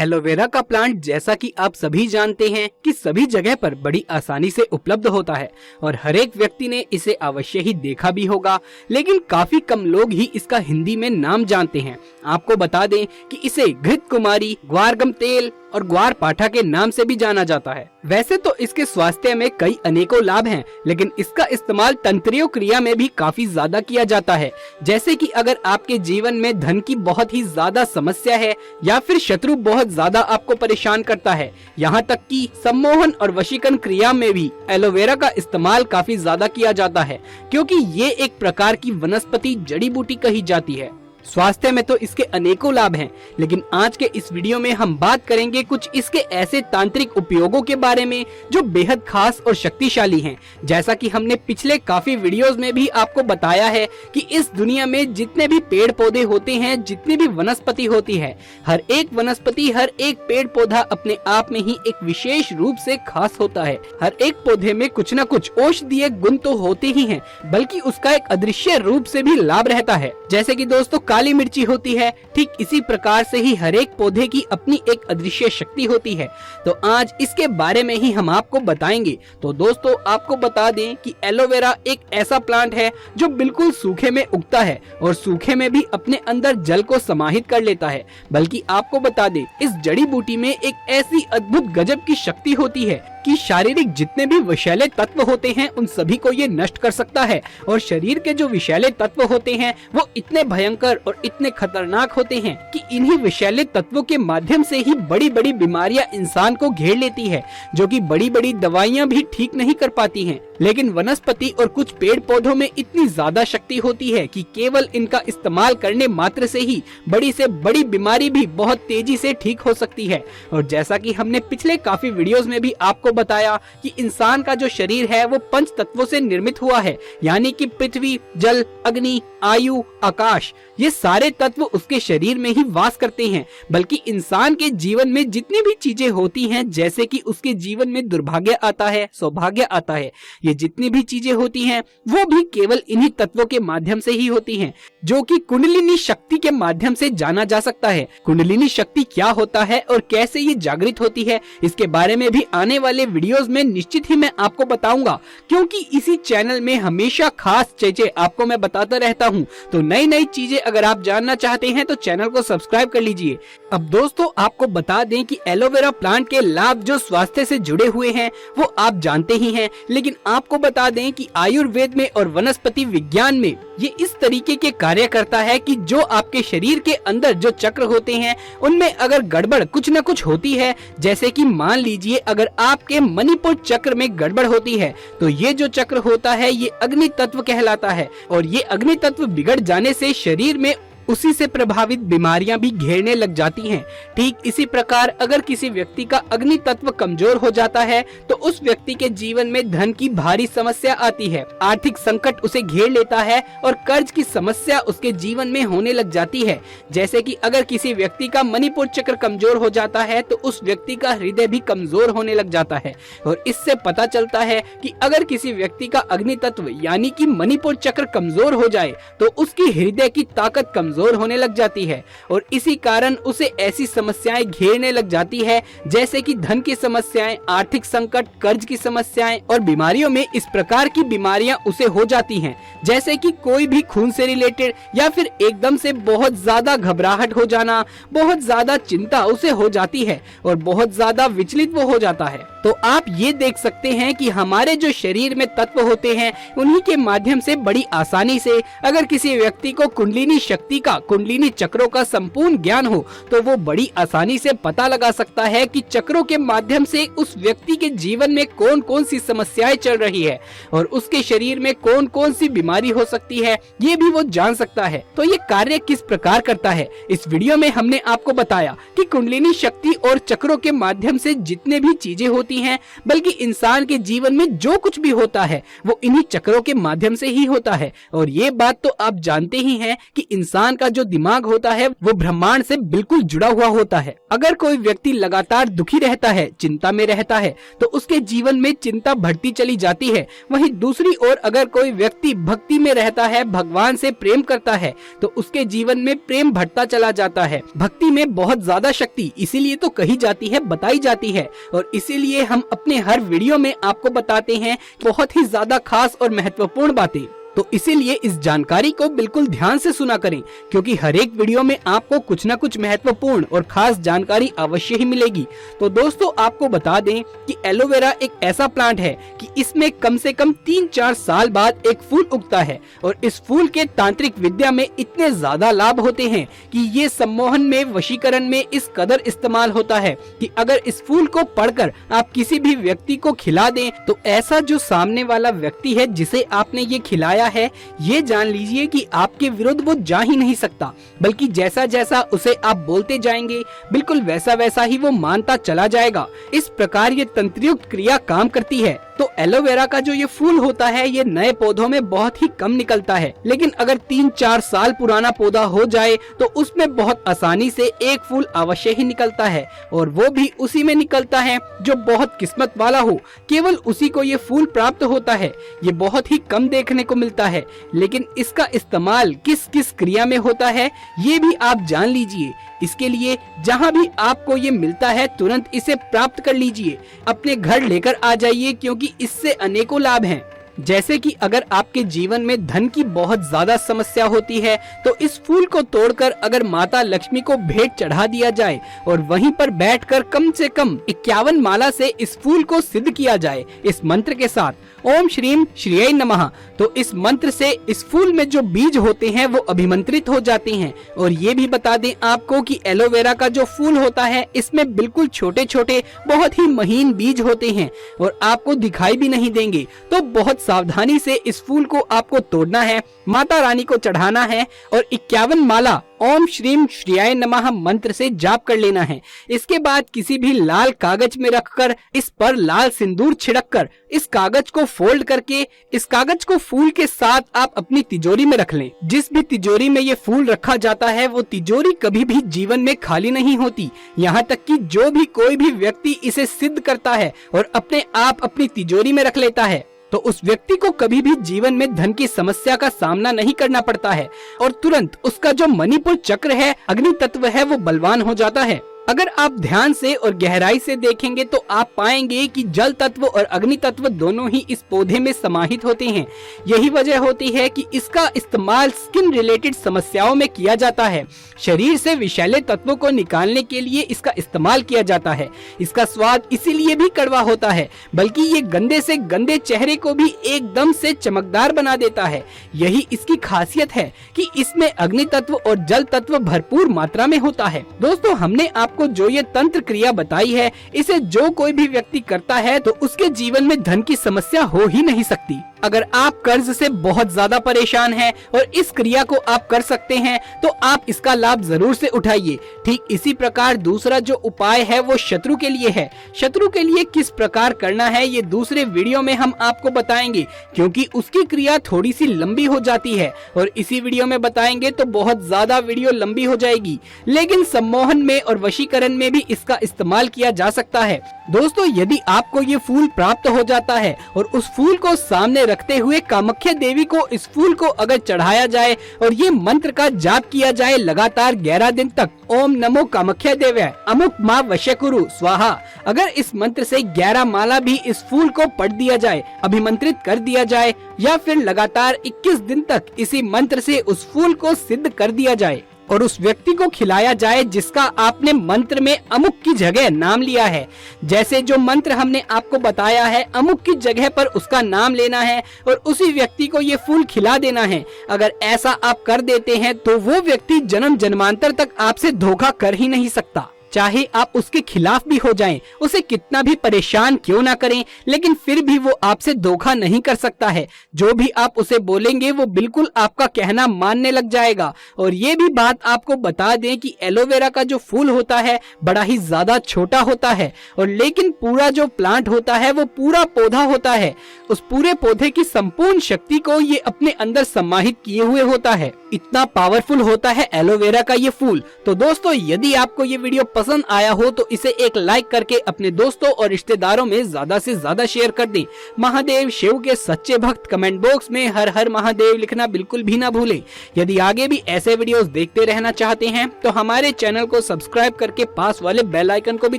Aloe vera का plant जैसा कि आप सभी जानते हैं कि सभी जगह पर बड़ी आसानी से उपलब्ध होता है और हर एक व्यक्ति ने इसे अवश्य ही देखा भी होगा, लेकिन काफी कम लोग ही इसका हिंदी में नाम जानते हैं। आपको बता दें कि इसे घृत कुमारी, ग्वारगम तेल और ग्वार पाठा के नाम से भी जाना जाता है। वैसे तो इसके स्वास्थ्य में कई अनेकों लाभ हैं, लेकिन इसका इस्तेमाल तंत्रीय क्रिया में भी काफी ज्यादा किया जाता है। जैसे कि अगर आपके जीवन में धन की बहुत ही ज्यादा समस्या है या फिर शत्रु बहुत ज्यादा आपको परेशान करता है, यहाँ तक कि सम्मोहन और वशीकरण क्रिया में भी एलोवेरा का इस्तेमाल काफी ज्यादा किया जाता है, क्योंकि ये एक प्रकार की वनस्पति जड़ी बूटी कही जाती है। स्वास्थ्य में तो इसके अनेकों लाभ हैं, लेकिन आज के इस वीडियो में हम बात करेंगे कुछ इसके ऐसे तांत्रिक उपयोगों के बारे में जो बेहद खास और शक्तिशाली हैं। जैसा कि हमने पिछले काफी वीडियोस में भी आपको बताया है कि इस दुनिया में जितने भी पेड़ पौधे होते हैं, जितनी भी वनस्पति होती है, हर एक वनस्पति, हर एक पेड़ पौधा अपने आप में ही एक विशेष रूप से खास होता है। हर एक पौधे में कुछ न कुछ औषधीय गुण तो होते ही हैं, बल्कि उसका एक अदृश्य रूप से भी लाभ रहता है। जैसे कि दोस्तों काली मिर्ची होती है, ठीक इसी प्रकार से ही हर एक पौधे की अपनी एक अदृश्य शक्ति होती है। तो आज इसके बारे में ही हम आपको बताएंगे। तो दोस्तों आपको बता दें कि एलोवेरा एक ऐसा प्लांट है जो बिल्कुल सूखे में उगता है और सूखे में भी अपने अंदर जल को समाहित कर लेता है। बल्कि आपको बता दें, इस जड़ी बूटी में एक ऐसी अद्भुत गजब की शक्ति होती है कि शारीरिक जितने भी विषैले तत्व होते हैं उन सभी को ये नष्ट कर सकता है। और शरीर के जो विषैले तत्व होते हैं वो इतने भयंकर और इतने खतरनाक होते हैं कि इन्हीं विषैले तत्वों के माध्यम से ही बड़ी बड़ी बीमारियां इंसान को घेर लेती है, जो कि बड़ी बड़ी दवाइयां भी ठीक नहीं कर पाती हैं। लेकिन वनस्पति और कुछ पेड़ पौधों में इतनी ज्यादा शक्ति होती है कि केवल इनका इस्तेमाल करने मात्र से ही बड़ी से बड़ी बीमारी भी बहुत तेजी से ठीक हो सकती है। और जैसा कि हमने पिछले काफी वीडियोस में भी आपको बताया कि इंसान का जो शरीर है वो पंच तत्वों से निर्मित हुआ है, यानी कि पृथ्वी, जल, अग्नि, आयु, आकाश, ये सारे तत्व उसके शरीर में ही वास करते हैं। बल्कि इंसान के जीवन में जितनी भी चीजें होती हैं, जैसे कि उसके जीवन में दुर्भाग्य आता है, सौभाग्य आता है, ये जितनी भी चीजें होती हैं वो भी केवल इन्हीं तत्वों के माध्यम से ही होती हैं, जो कि कुंडलिनी शक्ति के माध्यम से जाना जा सकता है। कुंडलिनी शक्ति क्या होता है और कैसे ये जागृत होती है, इसके बारे में भी आने वाले वीडियोस में निश्चित ही मैं आपको बताऊंगा, क्योंकि इसी चैनल में हमेशा खास चीजें आपको मैं बताता रहता हूं। तो नई नई चीजें अगर आप जानना चाहते हैं तो चैनल को सब्सक्राइब कर लीजिए। अब दोस्तों आपको बता दें कि एलोवेरा प्लांट के लाभ जो स्वास्थ्य से जुड़े हुए हैं वो आप जानते ही हैं, लेकिन आपको बता दें कि आयुर्वेद में और वनस्पति विज्ञान में ये इस तरीके के कार्य करता है कि जो आपके शरीर के अंदर जो चक्र होते हैं उनमें अगर गड़बड़ कुछ न कुछ होती है, जैसे कि मान लीजिए अगर आपके मणिपुर चक्र में गड़बड़ होती है तो ये जो चक्र होता है ये अग्नि तत्व कहलाता है, और ये अग्नि तत्व बिगड़ जाने से शरीर में उसी से प्रभावित बीमारियां भी घेरने लग जाती हैं। ठीक इसी प्रकार अगर किसी व्यक्ति का अग्नि तत्व कमजोर हो जाता है तो उस व्यक्ति के जीवन में धन की भारी समस्या आती है, आर्थिक संकट उसे घेर लेता है और कर्ज की समस्या उसके जीवन में होने लग जाती है। जैसे कि अगर किसी व्यक्ति का मणिपुर चक्र कमजोर हो जाता है तो उस व्यक्ति का हृदय भी कमजोर होने लग जाता है। और इससे पता चलता है कि अगर किसी व्यक्ति का अग्नि तत्व यानी कि मणिपुर चक्र कमजोर हो जाए तो उसकी हृदय की ताकत कमजोर होने लग जाती है, और इसी कारण उसे ऐसी समस्याएं घेरने लग जाती है, जैसे कि धन की समस्याएं, आर्थिक संकट, कर्ज की समस्याएं और बीमारियों में इस प्रकार की बीमारियां उसे हो जाती हैं, जैसे कि कोई भी खून से रिलेटेड या फिर एकदम से बहुत ज्यादा घबराहट हो जाना, बहुत ज्यादा चिंता उसे हो जाती है और बहुत ज्यादा विचलित वो हो जाता है। तो आप ये देख सकते हैं कि हमारे जो शरीर में तत्व होते हैं उन्हीं के माध्यम से बड़ी आसानी से अगर किसी व्यक्ति को कुंडलिनी शक्ति का, कुंडलिनी चक्रों का संपूर्ण ज्ञान हो तो वो बड़ी आसानी से पता लगा सकता है कि चक्रों के माध्यम से उस व्यक्ति के जीवन में कौन कौन सी समस्याएं चल रही है और उसके शरीर में कौन कौन सी बीमारी हो सकती है, ये भी वो जान सकता है। तो ये कार्य किस प्रकार करता है इस वीडियो में हमने आपको बताया कि कुंडलिनी शक्ति और चक्रों के माध्यम से जितने भी चीजें होती होती हैं, बल्कि इंसान के जीवन में जो कुछ भी होता है वो इन्हीं चक्रों के माध्यम से ही होता है। और ये बात तो आप जानते ही हैं कि इंसान का जो दिमाग होता है वो ब्रह्मांड से बिल्कुल जुड़ा हुआ होता है। अगर कोई व्यक्ति लगातार दुखी रहता है, चिंता में रहता है, तो उसके जीवन में चिंता बढ़ती चली जाती है। वहीं दूसरी ओर अगर कोई व्यक्ति भक्ति में रहता है, भगवान से प्रेम करता है, तो उसके जीवन में प्रेम बढ़ता चला जाता है। भक्ति में बहुत ज्यादा शक्ति इसीलिए तो कही जाती है, बताई जाती है, और इसीलिए हम अपने हर वीडियो में आपको बताते हैं बहुत ही ज्यादा खास और महत्वपूर्ण बातें। तो इसीलिए इस जानकारी को बिल्कुल ध्यान से सुना करें, क्योंकि हर एक वीडियो में आपको कुछ न कुछ महत्वपूर्ण और खास जानकारी अवश्य ही मिलेगी। तो दोस्तों, आपको बता दें कि एलोवेरा एक ऐसा प्लांट है कि इसमें कम से कम 3-4 साल बाद एक फूल उगता है, और इस फूल के तांत्रिक विद्या में इतने ज्यादा लाभ होते हैं कि ये सम्मोहन में, वशीकरण में इस कदर इस्तेमाल होता है कि अगर इस फूल को पढ़कर आप किसी भी व्यक्ति को खिला दें, तो ऐसा जो सामने वाला व्यक्ति है जिसे आपने ये खिलाया है, ये जान लीजिए कि आपके विरुद्ध वो जा ही नहीं सकता, बल्कि जैसा जैसा उसे आप बोलते जाएंगे बिल्कुल वैसा वैसा ही वो मानता चला जाएगा। इस प्रकार ये तंत्रयुक्त क्रिया काम करती है। तो एलोवेरा का जो ये फूल होता है ये नए पौधों में बहुत ही कम निकलता है, लेकिन अगर 3-4 साल पुराना पौधा हो जाए तो उसमें बहुत आसानी से एक फूल अवश्य ही निकलता है, और वो भी उसी में निकलता है जो बहुत किस्मत वाला हो, केवल उसी को ये फूल प्राप्त होता है। ये बहुत ही कम देखने को मिलता है, लेकिन इसका इस्तेमाल किस किस क्रिया में होता है ये भी आप जान लीजिए। इसके लिए जहाँ भी आपको ये मिलता है तुरंत इसे प्राप्त कर लीजिए, अपने घर लेकर आ जाइए, क्योंकि इससे अनेकों लाभ हैं। जैसे कि अगर आपके जीवन में धन की बहुत ज्यादा समस्या होती है, तो इस फूल को तोड़कर अगर माता लक्ष्मी को भेंट चढ़ा दिया जाए और वहीं पर बैठकर कम से कम 51 माला से इस फूल को सिद्ध किया जाए इस मंत्र के साथ, ओम श्रीम श्रीय नमः, तो इस मंत्र से इस फूल में जो बीज होते हैं वो अभिमंत्रित हो जाते हैं। और ये भी बता दें आपको कि एलोवेरा का जो फूल होता है इसमें बिल्कुल छोटे छोटे बहुत ही महीन बीज होते हैं और आपको दिखाई भी नहीं देंगे। तो बहुत सावधानी से इस फूल को आपको तोड़ना है, माता रानी को चढ़ाना है और 51 माला ओम श्रीम श्रीयाय नमः मंत्र से जाप कर लेना है। इसके बाद किसी भी लाल कागज में रखकर इस पर लाल सिंदूर छिड़ककर इस कागज को फोल्ड करके इस कागज को फूल के साथ आप अपनी तिजोरी में रख लें। जिस भी तिजोरी में ये फूल रखा जाता है वो तिजोरी कभी भी जीवन में खाली नहीं होती। यहाँ तक कि जो भी कोई भी व्यक्ति इसे सिद्ध करता है और अपने आप अपनी तिजोरी में रख लेता है तो उस व्यक्ति को कभी भी जीवन में धन की समस्या का सामना नहीं करना पड़ता है और तुरंत उसका जो मणिपुर चक्र है, अग्नि तत्व है, वो बलवान हो जाता है। अगर आप ध्यान से और गहराई से देखेंगे तो आप पाएंगे कि जल तत्व और अग्नि तत्व दोनों ही इस पौधे में समाहित होते हैं। यही वजह होती है कि इसका इस्तेमाल स्किन रिलेटेड समस्याओं में किया जाता है। शरीर से विषैले तत्वों को निकालने के लिए इसका इस्तेमाल किया जाता है। इसका स्वाद इसीलिए भी कड़वा होता है, बल्कि ये गंदे से गंदे चेहरे को भी एकदम से चमकदार बना देता है। यही इसकी खासियत है कि इसमें अग्नि तत्व और जल तत्व भरपूर मात्रा में होता है। दोस्तों, हमने आपको जो ये तंत्र क्रिया बताई है, इसे जो कोई भी व्यक्ति करता है तो उसके जीवन में धन की समस्या हो ही नहीं सकती। अगर आप कर्ज से बहुत ज्यादा परेशान हैं और इस क्रिया को आप कर सकते हैं तो आप इसका लाभ जरूर से उठाइए। ठीक इसी प्रकार दूसरा जो उपाय है वो शत्रु के लिए है। शत्रु के लिए किस प्रकार करना है ये दूसरे वीडियो में हम आपको बताएंगे, क्योंकि उसकी क्रिया थोड़ी सी लंबी हो जाती है और इसी वीडियो में बताएंगे तो बहुत ज्यादा वीडियो लंबी हो जाएगी। लेकिन सम्मोहन में और वशीकरण में भी इसका इस्तेमाल किया जा सकता है। दोस्तों, यदि आपको ये फूल प्राप्त हो जाता है और उस फूल को सामने रखते हुए कामाख्या देवी को इस फूल को अगर चढ़ाया जाए और ये मंत्र का जाप किया जाए लगातार 11 दिन तक, ओम नमो कामाख्या देव्याय अमुक माँ वश्यकुरु स्वाहा, अगर इस मंत्र से 11 माला भी इस फूल को पढ़ दिया जाए, अभिमंत्रित कर दिया जाए, या फिर लगातार 21 दिन तक इसी मंत्र से उस फूल को सिद्ध कर दिया जाए और उस व्यक्ति को खिलाया जाए जिसका आपने मंत्र में अमुक की जगह नाम लिया है। जैसे जो मंत्र हमने आपको बताया है, अमुक की जगह पर उसका नाम लेना है और उसी व्यक्ति को ये फूल खिला देना है। अगर ऐसा आप कर देते हैं तो वो व्यक्ति जन्म जन्मांतर तक आपसे धोखा कर ही नहीं सकता। चाहे आप उसके खिलाफ भी हो जाएं, उसे कितना भी परेशान क्यों ना करें, लेकिन फिर भी वो आपसे धोखा नहीं कर सकता है। जो भी आप उसे बोलेंगे वो बिल्कुल आपका कहना मानने लग जाएगा। और ये भी बात आपको बता दें कि एलोवेरा का जो फूल होता है बड़ा ही ज्यादा छोटा होता है, और लेकिन पूरा जो प्लांट होता है वो पूरा पौधा होता है। उस पूरे पौधे की संपूर्ण शक्ति को ये अपने अंदर समाहित किए हुए होता है। इतना पावरफुल होता है एलोवेरा का ये फूल। तो दोस्तों, यदि आपको ये वीडियो पसंद आया हो तो इसे एक लाइक करके अपने दोस्तों और रिश्तेदारों में ज्यादा से ज्यादा शेयर कर दें। महादेव शिव के सच्चे भक्त कमेंट बॉक्स में हर हर महादेव लिखना बिल्कुल भी ना भूलें। यदि आगे भी ऐसे वीडियोस देखते रहना चाहते हैं तो हमारे चैनल को सब्सक्राइब करके पास वाले बेल आइकन को भी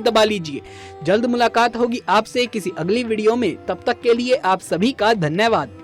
दबा लीजिए। जल्द मुलाकात होगी आपसे किसी अगली वीडियो में। तब तक के लिए आप सभी का धन्यवाद।